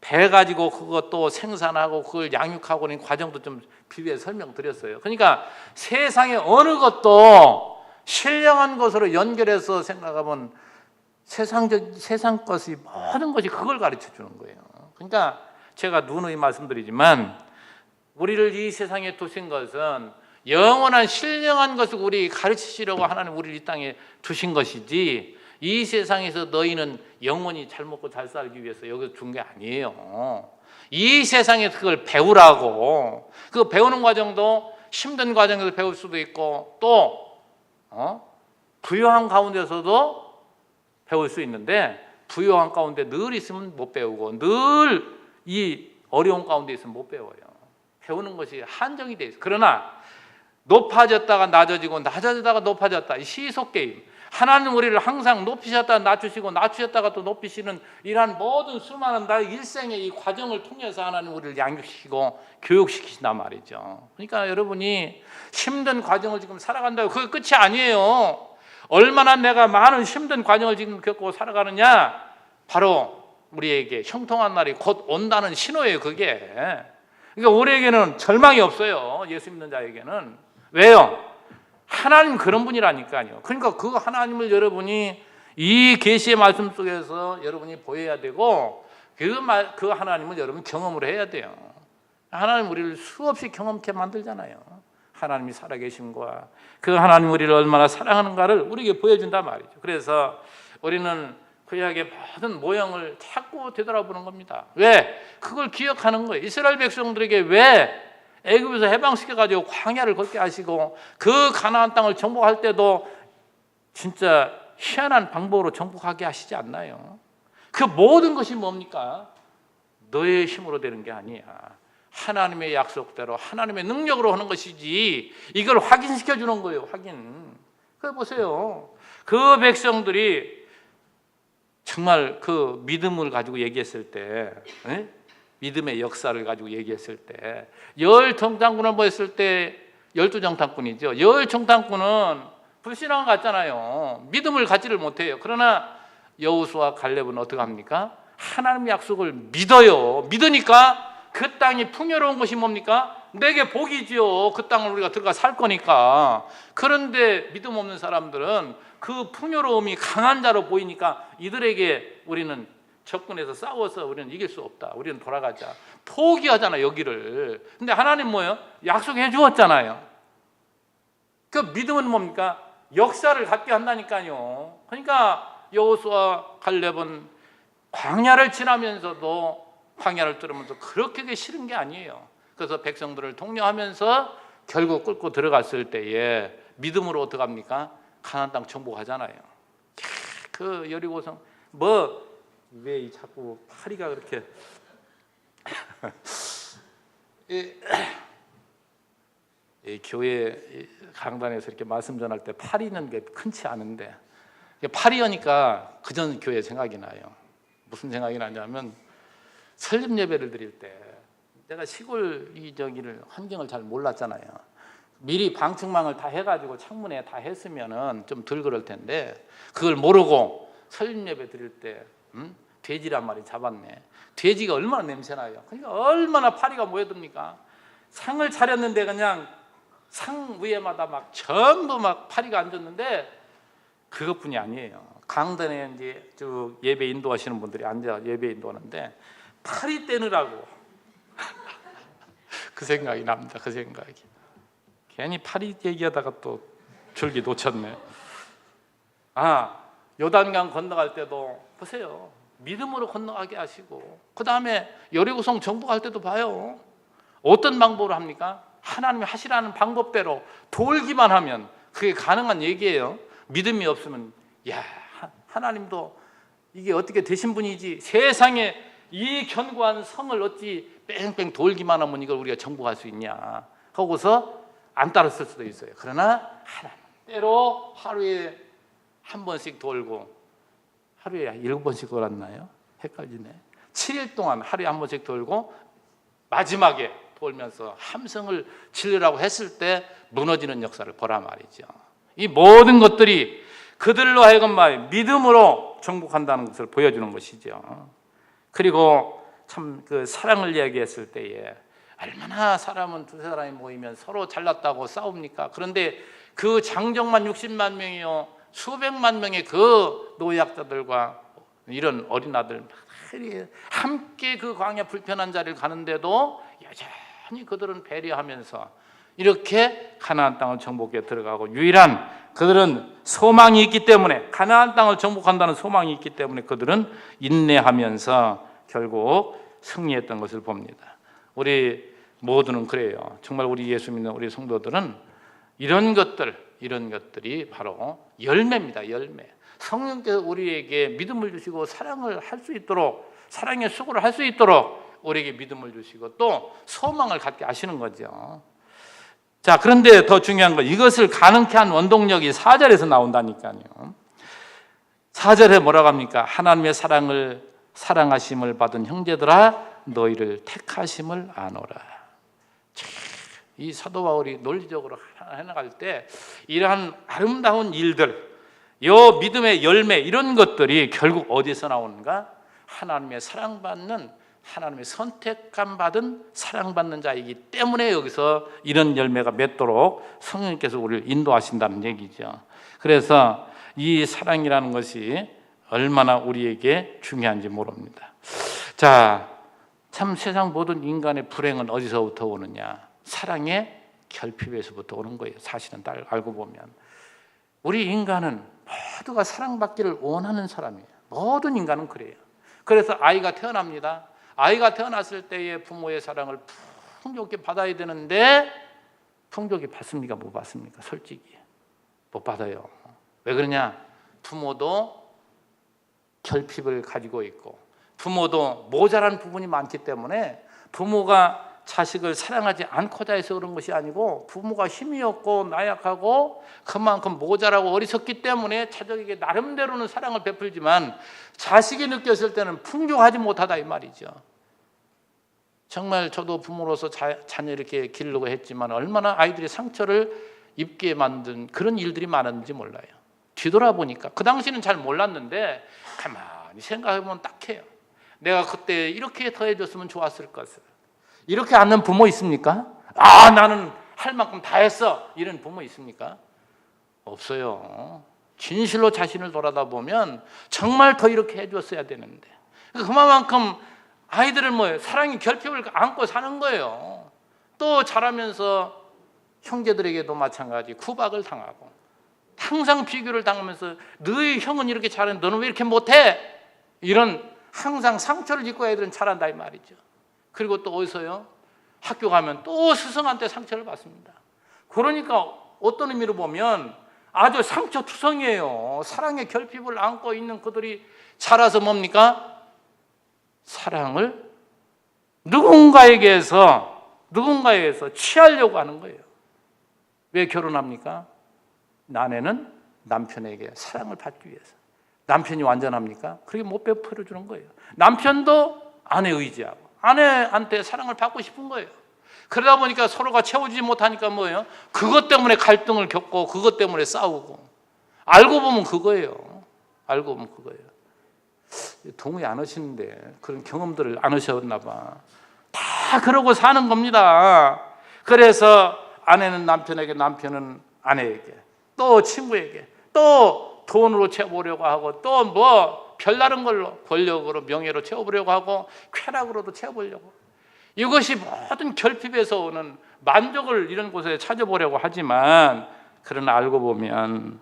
배 가지고 그것도 생산하고 그걸 양육하고 있는 과정도 좀 비교해서 설명드렸어요. 그러니까 세상에 어느 것도 신령한 것으로 연결해서 생각하면 세상 것이 모든 것이 그걸 가르쳐 주는 거예요. 그러니까 제가 누누이 말씀드리지만 우리를 이 세상에 두신 것은 영원한 신령한 것을 우리 가르치시려고 하나님 우리를 이 땅에 두신 것이지, 이 세상에서 너희는 영원히 잘 먹고 잘 살기 위해서 여기서 준 게 아니에요. 이 세상에서 그걸 배우라고. 그 배우는 과정도 힘든 과정에서 배울 수도 있고, 또 부요한 가운데서도 배울 수 있는데, 부요한 가운데 늘 있으면 못 배우고 늘 이 어려운 가운데 있으면 못 배워요. 배우는 것이 한정이 돼 있어요. 그러나 높아졌다가 낮아지고 낮아지다가 높아졌다, 이 시속 게임. 하나님 우리를 항상 높이셨다가 낮추시고 낮추셨다가 또 높이시는 이러한 모든 수많은 나의 일생의 이 과정을 통해서 하나님 우리를 양육시키고 교육시키신단 말이죠. 그러니까 여러분이 힘든 과정을 지금 살아간다고 그게 끝이 아니에요. 얼마나 내가 많은 힘든 과정을 지금 겪고 살아가느냐, 바로 우리에게 형통한 날이 곧 온다는 신호예요. 그게. 그러니까 우리에게는 절망이 없어요. 예수 믿는 자에게는. 왜요? 하나님 그런 분이라니까요. 그러니까 그 하나님을 여러분이 이 계시의 말씀 속에서 여러분이 보여야 되고, 그 하나님을 여러분 경험을 해야 돼요. 하나님 우리를 수없이 경험케 만들잖아요. 하나님이 살아계심과 그 하나님 우리를 얼마나 사랑하는가를 우리에게 보여준단 말이죠. 그래서 우리는 구약의 모든 모형을 자꾸 되돌아보는 겁니다. 왜? 그걸 기억하는 거예요. 이스라엘 백성들에게 왜 애굽에서 해방시켜가지고 광야를 걷게 하시고 그 가나안 땅을 정복할 때도 진짜 희한한 방법으로 정복하게 하시지 않나요? 그 모든 것이 뭡니까? 너의 힘으로 되는 게 아니야. 하나님의 약속대로 하나님의 능력으로 하는 것이지, 이걸 확인시켜 주는 거예요. 확인. 그래 보세요. 그 백성들이 정말 그 믿음을 가지고 얘기했을 때, 믿음의 역사를 가지고 얘기했을 때, 열 정탐꾼을 모였을 때 12정탐꾼이죠. 열 정탐꾼은 불신앙 같잖아요. 믿음을 갖지를 못해요. 그러나 여호수아 갈렙은 어떻게 합니까? 하나님의 약속을 믿어요. 믿으니까 그 땅이 풍요로운 것이 뭡니까? 내게 복이지요. 그 땅을 우리가 들어가 살 거니까. 그런데 믿음 없는 사람들은 그 풍요로움이 강한 자로 보이니까 이들에게 우리는 접근해서 싸워서 우리는 이길 수 없다. 우리는 돌아가자. 포기하잖아, 여기를. 근데 하나님 뭐예요? 약속해 주었잖아요. 그 믿음은 뭡니까? 역사를 갖게 한다니까요. 그러니까 여호수아 갈렙은 광야를 지나면서도 광야를 뚫으면서 그렇게 싫은 게 아니에요. 그래서 백성들을 독려하면서 결국 끌고 들어갔을 때에 믿음으로 어떻게 합니까? 가나안 땅 정복하잖아요. 그 여리고성 왜 자꾸 파리가 그렇게 이 교회 강단에서 이렇게 말씀 전할 때 파리 있는 게 흔치 않은데, 파리하니까 그전 교회 생각이 나요. 무슨 생각이 나냐면, 설립 예배를 드릴 때 내가 시골 저기를 환경을 잘 몰랐잖아요. 미리 방충망을 다 해가지고 창문에 다 했으면은 좀 덜 그럴 텐데, 그걸 모르고 설립 예배 드릴 때 돼지란 말이 잡았네. 돼지가 얼마나 냄새나요. 그러니까 얼마나 파리가 모여듭니까? 상을 차렸는데 그냥 상 위에마다 막 전부 막 파리가 앉았는데, 그것뿐이 아니에요. 강단에 이제 쭉 예배 인도하시는 분들이 앉아 예배 인도하는데 파리 떼느라고 그 생각이 납니다. 그 생각이. 괜히 파리 얘기하다가 또 줄기 놓쳤네. 요단강 건너갈 때도 보세요. 믿음으로 건너가게 하시고, 그 다음에 여리고성 정복할 때도 봐요. 어떤 방법으로 합니까? 하나님이 하시라는 방법대로 돌기만 하면 그게 가능한 얘기예요. 믿음이 없으면 하나님도 이게 어떻게 되신 분이지, 세상에 이 견고한 성을 어찌 뺑뺑 돌기만 하면 이걸 우리가 정복할 수 있냐 하고서 안 따랐을 수도 있어요. 그러나 때로 하루에 한 번씩 돌고, 하루에 7번씩 돌았나요? 헷갈리네. 7일 동안 하루에 한 번씩 돌고 마지막에 돌면서 함성을 지르라고 했을 때 무너지는 역사를 보라 말이죠. 이 모든 것들이 그들로 하여금 믿음으로 정복한다는 것을 보여주는 것이죠. 그리고 참 그 사랑을 이야기했을 때에 얼마나 사람은 두세 사람이 모이면 서로 잘났다고 싸웁니까? 그런데 그 장정만 60만 명이요, 수백만 명의 그 노약자들과 이런 어린아들 함께 그 광야 불편한 자리를 가는데도 여전히 그들은 배려하면서 이렇게 가나안 땅을 정복해 들어가고, 유일한 그들은 소망이 있기 때문에, 가나안 땅을 정복한다는 소망이 있기 때문에 그들은 인내하면서 결국 승리했던 것을 봅니다. 우리 모두는 그래요. 정말 우리 예수 믿는 우리 성도들은 이런 것들이 바로 열매입니다. 열매. 성령께서 우리에게 믿음을 주시고 사랑을 할 수 있도록, 사랑의 수고를 할 수 있도록 우리에게 믿음을 주시고 또 소망을 갖게 하시는 거죠. 자, 그런데 더 중요한 건 이것을 가능케 한 원동력이 4절에서 나온다니까요. 4절에 뭐라고 합니까? 하나님의 사랑하심을 받은 형제들아, 너희를 택하심을 아노라. 이 사도 바울이 논리적으로 해나갈 때 이러한 아름다운 일들, 요 믿음의 열매, 이런 것들이 결국 어디서 나오는가? 하나님의 사랑받는, 하나님의 선택감 받은 사랑받는 자이기 때문에 여기서 이런 열매가 맺도록 성령께서 우리를 인도하신다는 얘기죠. 그래서 이 사랑이라는 것이 얼마나 우리에게 중요한지 모릅니다. 자, 참 세상 모든 인간의 불행은 어디서부터 오느냐? 사랑의 결핍에서부터 오는 거예요. 사실은 알고 보면 우리 인간은 모두가 사랑받기를 원하는 사람이에요. 모든 인간은 그래요. 그래서 아이가 태어납니다. 아이가 태어났을 때의 부모의 사랑을 풍족히 받아야 되는데 풍족히 받습니까? 못 받습니까? 솔직히 못 받아요. 왜 그러냐? 부모도 결핍을 가지고 있고 부모도 모자란 부분이 많기 때문에 부모가 자식을 사랑하지 않고자 해서 그런 것이 아니고 부모가 힘이 없고 나약하고 그만큼 모자라고 어리석기 때문에 자식에게 나름대로는 사랑을 베풀지만 자식이 느꼈을 때는 풍족하지 못하다 이 말이죠. 정말 저도 부모로서 자녀 이렇게 기르려고 했지만 얼마나 아이들이 상처를 입게 만든 그런 일들이 많았는지 몰라요. 뒤돌아보니까 그 당시는 잘 몰랐는데 가만히 생각해보면 딱해요. 내가 그때 이렇게 더 해줬으면 좋았을 것을. 이렇게 않는 부모 있습니까? 아, 나는 할 만큼 다 했어, 이런 부모 있습니까? 없어요. 진실로 자신을 돌아다보면 정말 더 이렇게 해줬어야 되는데 그만큼 아이들을 뭐예요? 사랑의 결핍을 안고 사는 거예요. 또 자라면서 형제들에게도 마찬가지 구박을 당하고 항상 비교를 당하면서 너희 형은 이렇게 잘했는데 너는 왜 이렇게 못해? 이런 항상 상처를 입고 애들은 자란다 이 말이죠. 그리고 또 어디서요? 학교 가면 또 스승한테 상처를 받습니다. 그러니까 어떤 의미로 보면 아주 상처투성이에요. 사랑의 결핍을 안고 있는 그들이 자라서 뭡니까? 사랑을 누군가에게서 취하려고 하는 거예요. 왜 결혼합니까? 아내는 남편에게 사랑을 받기 위해서. 남편이 완전합니까? 그렇게 못 베풀어 주는 거예요. 남편도 아내 의지하고 아내한테 사랑을 받고 싶은 거예요. 그러다 보니까 서로가 채워주지 못하니까 뭐예요? 그것 때문에 갈등을 겪고 그것 때문에 싸우고. 알고 보면 그거예요. 알고 보면 그거예요. 동의 안 하시는데 그런 경험들을 안 하셨나 봐. 다 그러고 사는 겁니다. 그래서 아내는 남편에게, 남편은 아내에게, 또 친구에게, 또 돈으로 채워보려고 하고, 또 뭐 별다른 걸로 권력으로 명예로 채워보려고 하고 쾌락으로도 채워보려고. 이것이 모든 결핍에서 오는 만족을 이런 곳에 찾아보려고 하지만 그러나 알고 보면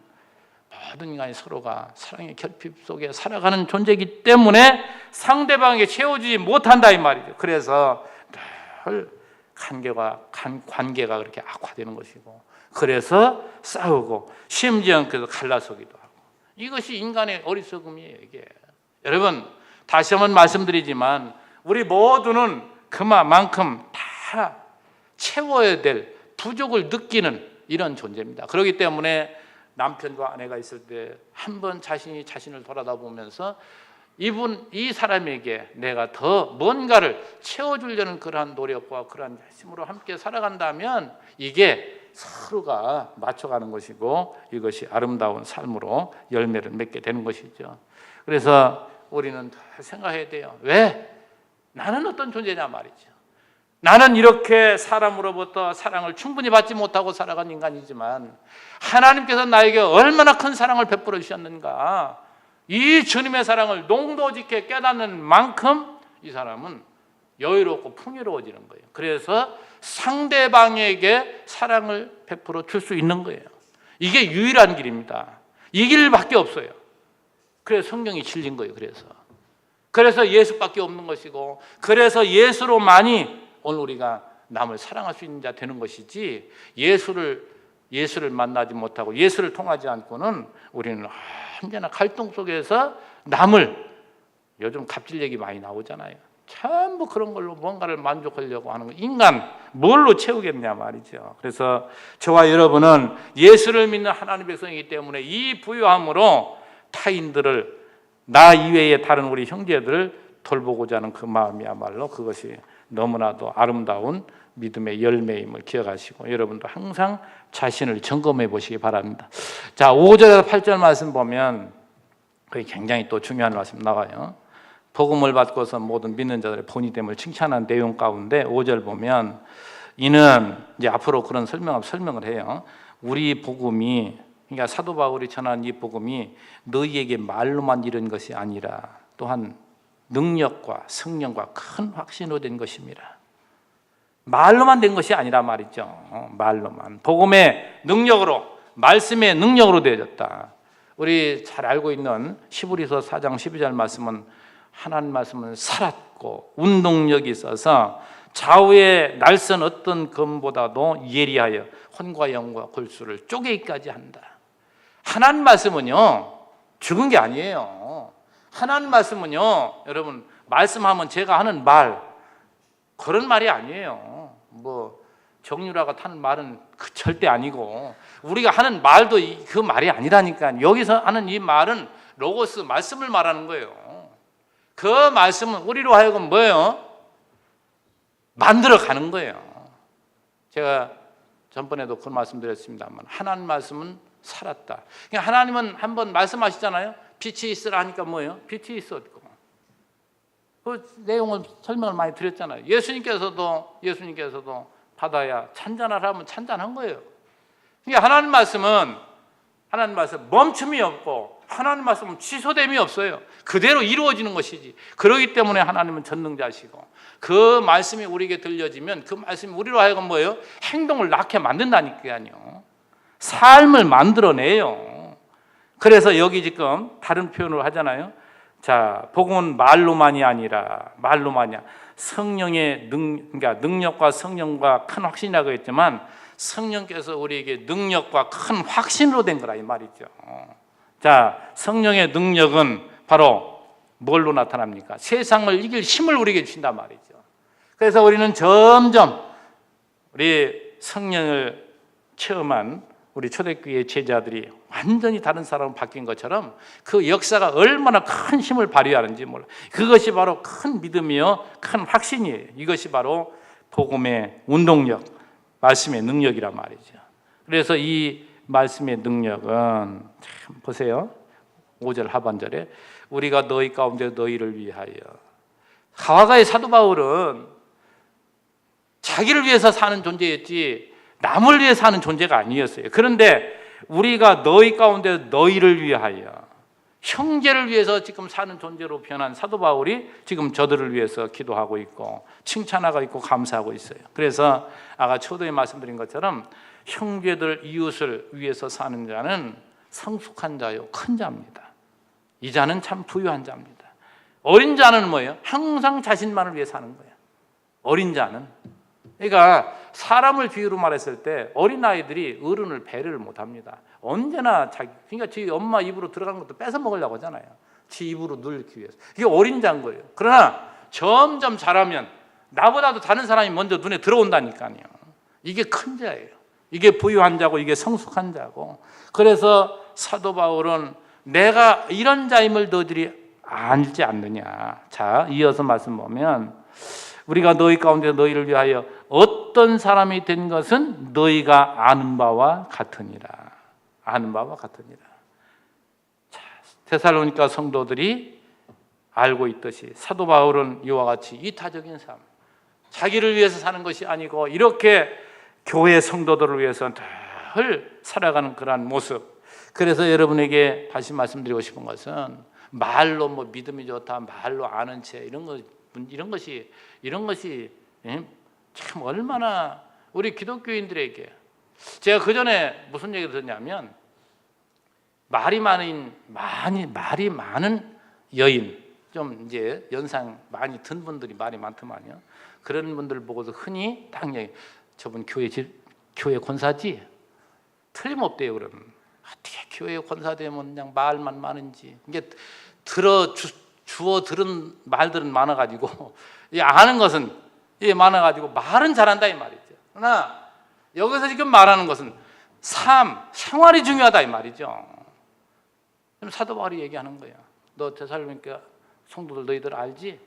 모든 인간이 서로가 사랑의 결핍 속에 살아가는 존재이기 때문에 상대방에게 채워주지 못한다 이 말이죠. 그래서 늘 관계가 그렇게 악화되는 것이고 그래서 싸우고 심지어 그래서 갈라서기도 하고 이것이 인간의 어리석음이에요. 이게 여러분 다시 한번 말씀드리지만 우리 모두는 그만큼 다 채워야 될 부족을 느끼는 이런 존재입니다. 그렇기 때문에 남편과 아내가 있을 때 한 번 자신을 돌아다보면서 이 사람에게 내가 더 뭔가를 채워주려는 그러한 노력과 그러한 열심으로 함께 살아간다면 이게 서로가 맞춰가는 것이고 이것이 아름다운 삶으로 열매를 맺게 되는 것이죠. 그래서 우리는 더 생각해야 돼요. 왜? 나는 어떤 존재냐 말이죠. 나는 이렇게 사람으로부터 사랑을 충분히 받지 못하고 살아간 인간이지만 하나님께서 나에게 얼마나 큰 사랑을 베풀어 주셨는가, 이 주님의 사랑을 농도 깊게 깨닫는 만큼 이 사람은 여유롭고 풍요로워지는 거예요. 그래서 상대방에게 사랑을 베풀어 줄 수 있는 거예요. 이게 유일한 길입니다. 이 길밖에 없어요. 그래서 성경이 실린 거예요. 그래서 예수밖에 없는 것이고, 그래서 예수로만이 오늘 우리가 남을 사랑할 수 있는 자 되는 것이지, 예수를 만나지 못하고 예수를 통하지 않고는 우리는 언제나 갈등 속에서 남을, 요즘 갑질 얘기 많이 나오잖아요. 전부 그런 걸로 뭔가를 만족하려고 하는 거. 인간 뭘로 채우겠냐 말이죠. 그래서 저와 여러분은 예수를 믿는 하나님의 백성이기 때문에 이 부요함으로 타인들을, 나 이외의 다른 우리 형제들을 돌보고자 하는 그 마음이야말로 그것이 너무나도 아름다운 믿음의 열매임을 기억하시고, 여러분도 항상 자신을 점검해 보시기 바랍니다. 자, 5절에서 8절 말씀 보면 그게 굉장히 또 중요한 말씀 나와요. 복음을 받고서 모든 믿는 자들의 본이 됨을 칭찬한 내용 가운데 5절 보면, 이는 이제 앞으로 그런 설명을 해요. 우리 복음이, 그러니까 사도 바울이 전한 이 복음이 너희에게 말로만 이른 것이 아니라 또한 능력과 성령과 큰 확신으로 된 것입니다. 말로만 된 것이 아니라 말이죠. 말로만, 복음의 능력으로, 말씀의 능력으로 되어졌다. 우리 잘 알고 있는 히브리서 4장 12절 말씀은, 하나님 말씀은 살았고 운동력이 있어서 좌우의 날선 어떤 검보다도 예리하여 혼과 영과 골수를 쪼개기까지 한다. 하나님 말씀은요, 죽은 게 아니에요. 하나님 말씀은요, 여러분, 말씀하면 제가 하는 말, 그런 말이 아니에요. 뭐 정유라가 타는 말은 절대 아니고, 우리가 하는 말도 그 말이 아니라니까요. 여기서 하는 이 말은 로고스, 말씀을 말하는 거예요. 그 말씀은 우리로 하여금 뭐예요? 만들어가는 거예요. 제가 전번에도 그 말씀 드렸습니다만, 하나님 말씀은 살았다. 그러니까 하나님은 한번 말씀하시잖아요. 빛이 있으라 하니까 뭐예요? 빛이 있었고, 그 내용을 설명을 많이 드렸잖아요. 예수님께서도 바다야 찬잔하라 하면 찬잔한 거예요. 그러니까 하나님 말씀 멈춤이 없고, 하나님 말씀은 취소됨이 없어요. 그대로 이루어지는 것이지. 그렇기 때문에 하나님은 전능자시고, 그 말씀이 우리에게 들려지면 그 말씀이 우리로 하여금 뭐예요? 행동을 낳게 만든다니까요. 삶을 만들어내요. 그래서 여기 지금 다른 표현을 하잖아요. 자, 복음은 말로만이 아니라, 성령의 그러니까 능력과 성령과 큰 확신이라고 했지만, 성령께서 우리에게 능력과 큰 확신으로 된 거라 이 말이죠. 자, 성령의 능력은 바로 뭘로 나타납니까? 세상을 이길 힘을 우리에게 주신단 말이죠. 그래서 우리는 점점 우리 성령을 체험한 우리 초대교회 제자들이 완전히 다른 사람으로 바뀐 것처럼 그 역사가 얼마나 큰 힘을 발휘하는지 몰라. 그것이 바로 큰 믿음이요, 큰 확신이에요. 이것이 바로 복음의 운동력, 말씀의 능력이란 말이죠. 그래서 이 말씀의 능력은 참 보세요. 5절 하반절에 우리가 너희 가운데 너희를 위하여. 하와가의 사도 바울은 자기를 위해서 사는 존재였지 남을 위해 사는 존재가 아니었어요. 그런데 우리가 너희 가운데 너희를 위하여, 형제를 위해서 지금 사는 존재로 변한 사도 바울이 지금 저들을 위해서 기도하고 있고 칭찬하고 있고 감사하고 있어요. 그래서 아까 초도에 말씀드린 것처럼 형제들, 이웃을 위해서 사는 자는 성숙한 자요, 큰 자입니다. 이 자는 참 부유한 자입니다. 어린 자는 뭐예요? 항상 자신만을 위해 사는 거예요. 어린 자는. 그러니까 사람을 비유로 말했을 때 어린아이들이 어른을 배려를 못합니다. 언제나 그러니까 지 엄마 입으로 들어간 것도 뺏어 먹으려고 하잖아요. 지 입으로 넣기 위해서. 이게 어린 자인 거예요. 그러나 점점 자라면 나보다도 다른 사람이 먼저 눈에 들어온다니까요. 이게 큰 자예요. 이게 부유한 자고, 이게 성숙한 자고. 그래서 사도 바울은 내가 이런 자임을 너희들이 알지 않느냐. 자, 이어서 말씀 보면 우리가 너희 가운데 너희를 위하여 어떤 사람이 된 것은 너희가 아는 바와 같으니라. 아는 바와 같으니라. 자, 데살로니가 성도들이 알고 있듯이 사도 바울은 이와 같이 이타적인 삶, 자기를 위해서 사는 것이 아니고 이렇게 교회 성도들을 위해서 늘 살아가는 그러한 모습. 그래서 여러분에게 다시 말씀드리고 싶은 것은 말로 뭐 믿음이 좋다, 말로 아는 채 이런 것이 참 얼마나 우리 기독교인들에게, 제가 그 전에 무슨 얘기를 들었냐면 말이 많은 여인, 좀 이제 연상 많이 든 분들이 말이 많더만요. 그런 분들 보고서 흔히 딱 얘기, 저분 교회 권사지? 틀림없대요. 그러면 어떻게 교회 권사 되면 그냥 말만 많은지. 이게 주워 들은 말들은 많아가지고 아는 것은 많아가지고 말은 잘한다 이 말이죠. 그러나 여기서 지금 말하는 것은 생활이 중요하다 이 말이죠. 사도 바울이 얘기하는 거예요. 너 데살로니가 성도들 너희들 알지?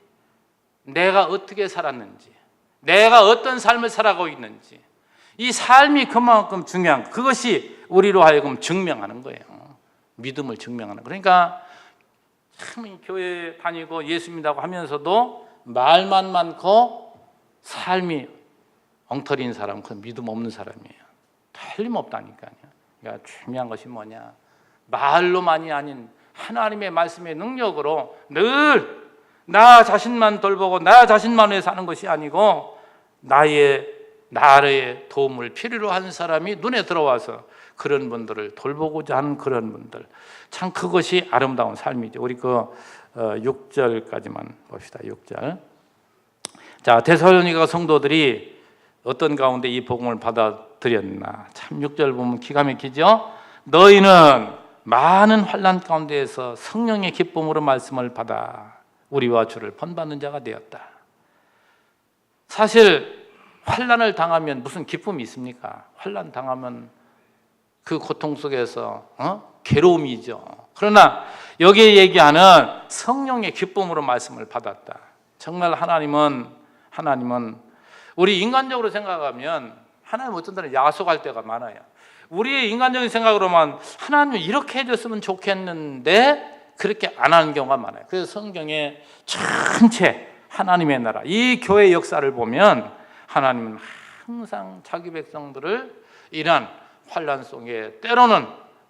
내가 어떻게 살았는지, 내가 어떤 삶을 살아가고 있는지, 이 삶이 그만큼 중요한, 그것이 우리로 하여금 증명하는 거예요. 믿음을 증명하는. 그러니까 참 교회 다니고 예수 믿다고 하면서도 말만 많고 삶이 엉터리인 사람은 그 믿음 없는 사람이에요. 틀림없다니까요. 그러니까 중요한 것이 뭐냐? 말로만이 아닌 하나님의 말씀의 능력으로 늘 나 자신만 돌보고 나 자신만 위해 사는 것이 아니고 나의 도움을 필요로 하는 사람이 눈에 들어와서 그런 분들을 돌보고자 하는 그런 분들, 참 그것이 아름다운 삶이죠. 우리 6절까지만 봅시다. 6절. 자, 데살로니가 성도들이 어떤 가운데 이 복음을 받아들였나? 참 6절 보면 기가 막히죠. 너희는 많은 환난 가운데에서 성령의 기쁨으로 말씀을 받아 우리와 주를 본받는 자가 되었다. 사실 환난을 당하면 무슨 기쁨이 있습니까? 환난 당하면 그 고통 속에서 괴로움이죠. 그러나 여기에 얘기하는 성령의 기쁨으로 말씀을 받았다. 정말 하나님은 우리 인간적으로 생각하면 하나님 어떤 때는 야속할 때가 많아요. 우리의 인간적인 생각으로만 하나님이 이렇게 해줬으면 좋겠는데 그렇게 안 하는 경우가 많아요. 그래서 성경의 전체 하나님의 나라, 이 교회 역사를 보면 하나님은 항상 자기 백성들을 이러한 환난 속에, 때로는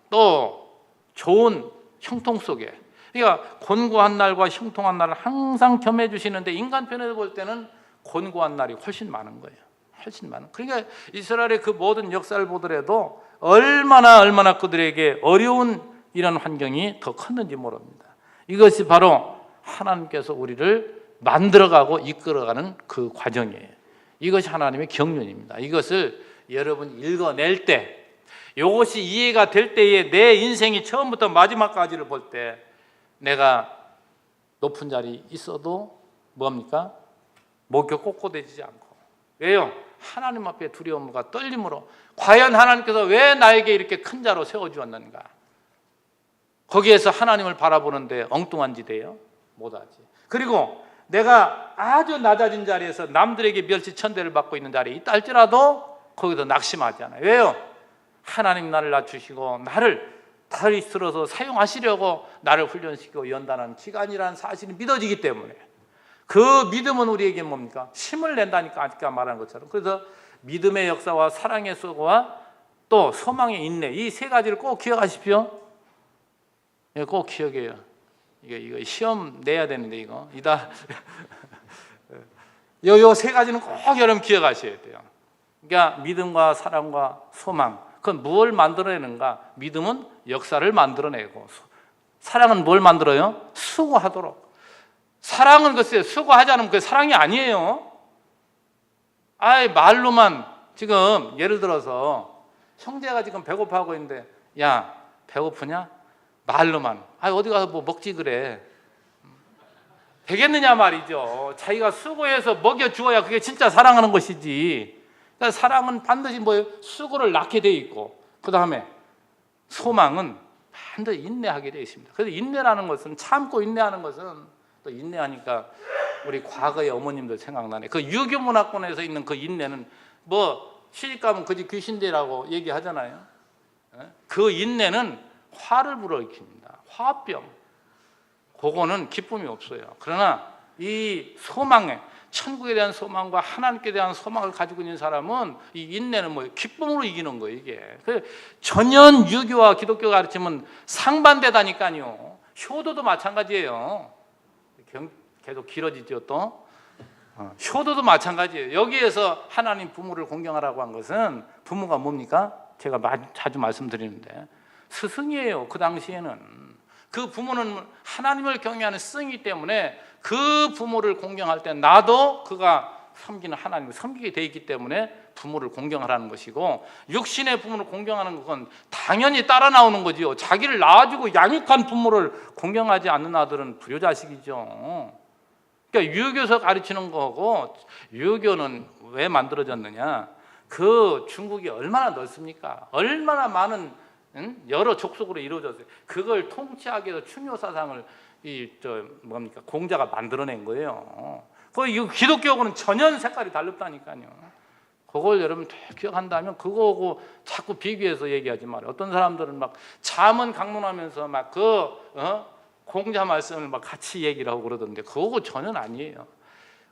또 좋은 형통 속에, 그러니까 곤고한 날과 형통한 날을 항상 겸해 주시는데 인간 편에서 볼 때는 곤고한 날이 훨씬 많은 거예요. 훨씬 많은. 그러니까 이스라엘의 그 모든 역사를 보더라도 얼마나 그들에게 어려운 이런 환경이 더 컸는지 모릅니다. 이것이 바로 하나님께서 우리를 만들어가고 이끌어가는 그 과정이에요. 이것이 하나님의 경륜입니다. 이것을 여러분 읽어낼 때, 이것이 이해가 될 때에 내 인생이 처음부터 마지막까지를 볼 때 내가 높은 자리에 있어도 뭡니까? 목이 꼿꼿해지지 않고. 왜요? 하나님 앞에 두려움과 떨림으로, 과연 하나님께서 왜 나에게 이렇게 큰 자로 세워주었는가? 거기에서 하나님을 바라보는데 엉뚱한 짓 해요? 못하지. 그리고 내가 아주 낮아진 자리에서 남들에게 멸시천대를 받고 있는 자리에 있다 할지라도 거기서 낙심하지 않아요. 왜요? 하나님 나를 낮추시고 나를 다리 쓸어서 사용하시려고 나를 훈련시키고 연단하는 기간이라는 사실이 믿어지기 때문에, 그 믿음은 우리에게 뭡니까? 힘을 낸다니까, 아까 말한 것처럼. 그래서 믿음의 역사와 사랑의 소고와 또 소망의 인내, 이 세 가지를 꼭 기억하십시오. 꼭 기억해요. 이거 시험 내야 되는데 요 세 가지는 꼭 여러분 기억하셔야 돼요. 그러니까 믿음과 사랑과 소망, 그건 뭘 만들어내는가? 믿음은 역사를 만들어내고, 사랑은 뭘 만들어요? 수고하도록. 사랑은 글쎄요, 수고하지 않으면 그게 사랑이 아니에요. 말로만, 지금 예를 들어서 형제가 지금 배고파하고 있는데, 야 배고프냐? 말로만, 어디 가서 뭐 먹지 그래, 되겠느냐 말이죠. 자기가 수고해서 먹여주어야 그게 진짜 사랑하는 것이지. 그러니까 사랑은 반드시 뭐예요? 수고를 낳게 돼 있고, 그 다음에 소망은 반드시 인내하게 되어 있습니다. 그래서 인내라는 것은, 참고 인내하는 것은, 또 인내하니까 우리 과거의 어머님들 생각나네. 그 유교 문화권에서 있는 그 인내는 뭐 시집가면 그지 귀신대라고 얘기하잖아요. 그 인내는 화를 불어일으킵니다. 화병. 그거는 기쁨이 없어요. 그러나 이 소망에, 천국에 대한 소망과 하나님께 대한 소망을 가지고 있는 사람은 이 인내는 뭐 기쁨으로 이기는 거예요. 이게 전혀 유교와 기독교가 가르치면 상반되다니까요. 효도도 마찬가지예요. 계속 길어지죠. 또 효도도 마찬가지예요. 여기에서 하나님 부모를 공경하라고 한 것은 부모가 뭡니까? 제가 자주 말씀드리는데 스승이에요. 그 당시에는 그 부모는 하나님을 경외하는 스승이기 때문에 그 부모를 공경할 때 나도 그가 섬기는 하나님을 섬기게 돼 있기 때문에 부모를 공경하라는 것이고, 육신의 부모를 공경하는 것은 당연히 따라 나오는 거지요. 자기를 낳아주고 양육한 부모를 공경하지 않는 아들은 불효자식이죠. 그러니까 유교에서 가르치는 거고, 유교는 왜 만들어졌느냐? 그 중국이 얼마나 넓습니까? 얼마나 많은 여러 족속으로 이루어졌어요. 그걸 통치하기 위해서 충효 사상을 공자가 만들어낸 거예요. 그 기독교하고는 전혀 색깔이 다르다니까요. 그걸 여러분 기억한다면 그거하고 자꾸 비교해서 얘기하지 말아요. 어떤 사람들은 막 잠언 강론하면서 막 공자 말씀을 막 같이 얘기를 하고 그러던데 그거하고 전혀 아니에요.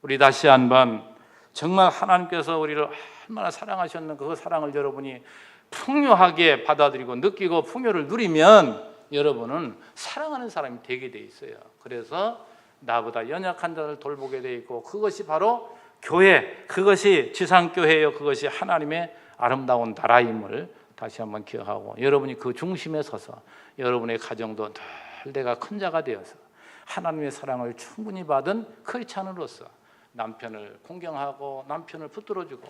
우리 다시 한번 정말 하나님께서 우리를 얼마나 사랑하셨는 그 사랑을 여러분이 풍요하게 받아들이고 느끼고 풍요를 누리면 여러분은 사랑하는 사람이 되게 돼 있어요. 그래서 나보다 연약한 자를 돌보게 돼 있고, 그것이 바로 교회, 그것이 지상교회요, 그것이 하나님의 아름다운 나라임을 다시 한번 기억하고, 여러분이 그 중심에 서서 여러분의 가정도 늘 내가 큰 자가 되어서 하나님의 사랑을 충분히 받은 크리스찬으로서 남편을 공경하고 남편을 붙들어주고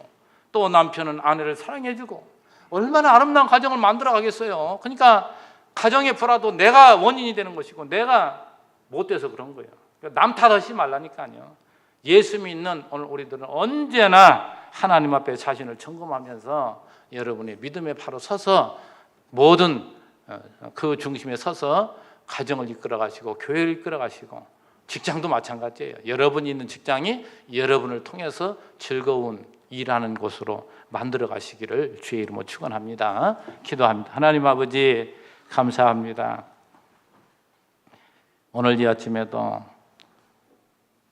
또 남편은 아내를 사랑해주고 얼마나 아름다운 가정을 만들어 가겠어요. 그러니까 가정의 불화도 내가 원인이 되는 것이고 내가 못돼서 그런 거예요. 남 탓하지 말라니까요. 예수 믿는 오늘 우리들은 언제나 하나님 앞에 자신을 점검하면서 여러분의 믿음에 바로 서서 모든 그 중심에 서서 가정을 이끌어 가시고 교회를 이끌어 가시고, 직장도 마찬가지예요. 여러분이 있는 직장이 여러분을 통해서 즐거운 일하는 곳으로 만들어 가시기를 주의 이름으로 축원합니다. 기도합니다. 하나님 아버지 감사합니다. 오늘 이 아침에도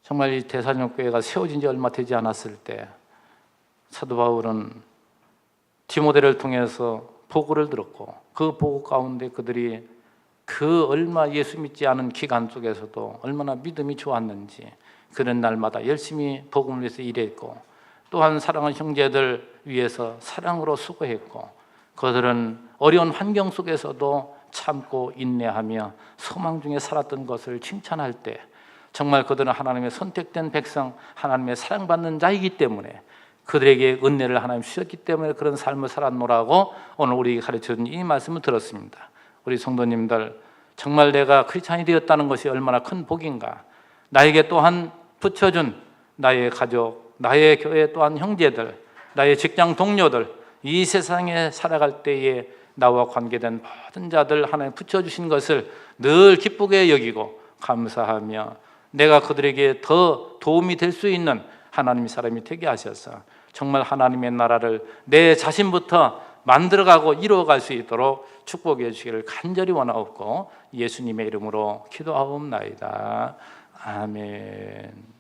정말 이 대사님교회가 세워진 지 얼마 되지 않았을 때 사도 바울은 디모데를 통해서 보고를 들었고, 그 보고 가운데 그들이 그 얼마 예수 믿지 않은 기간 속에서도 얼마나 믿음이 좋았는지 그런 날마다 열심히 복음을 위해서 일했고, 또한 사랑하는 형제들 위해서 사랑으로 수고했고, 그들은 어려운 환경 속에서도 참고 인내하며 소망 중에 살았던 것을 칭찬할 때 정말 그들은 하나님의 선택된 백성, 하나님의 사랑받는 자이기 때문에 그들에게 은혜를 하나님 주셨기 때문에 그런 삶을 살았노라고 오늘 우리에게 가르쳐준 이 말씀을 들었습니다. 우리 성도님들, 정말 내가 크리스찬이 되었다는 것이 얼마나 큰 복인가. 나에게 또한 붙여준 나의 가족, 나의 교회 또한 형제들, 나의 직장 동료들, 이 세상에 살아갈 때에 나와 관계된 모든 자들 하나님 붙여주신 것을 늘 기쁘게 여기고 감사하며 내가 그들에게 더 도움이 될 수 있는 하나님의 사람이 되게 하셔서 정말 하나님의 나라를 내 자신부터 만들어가고 이루어갈 수 있도록 축복해 주시기를 간절히 원하옵고 예수님의 이름으로 기도하옵나이다. 아멘.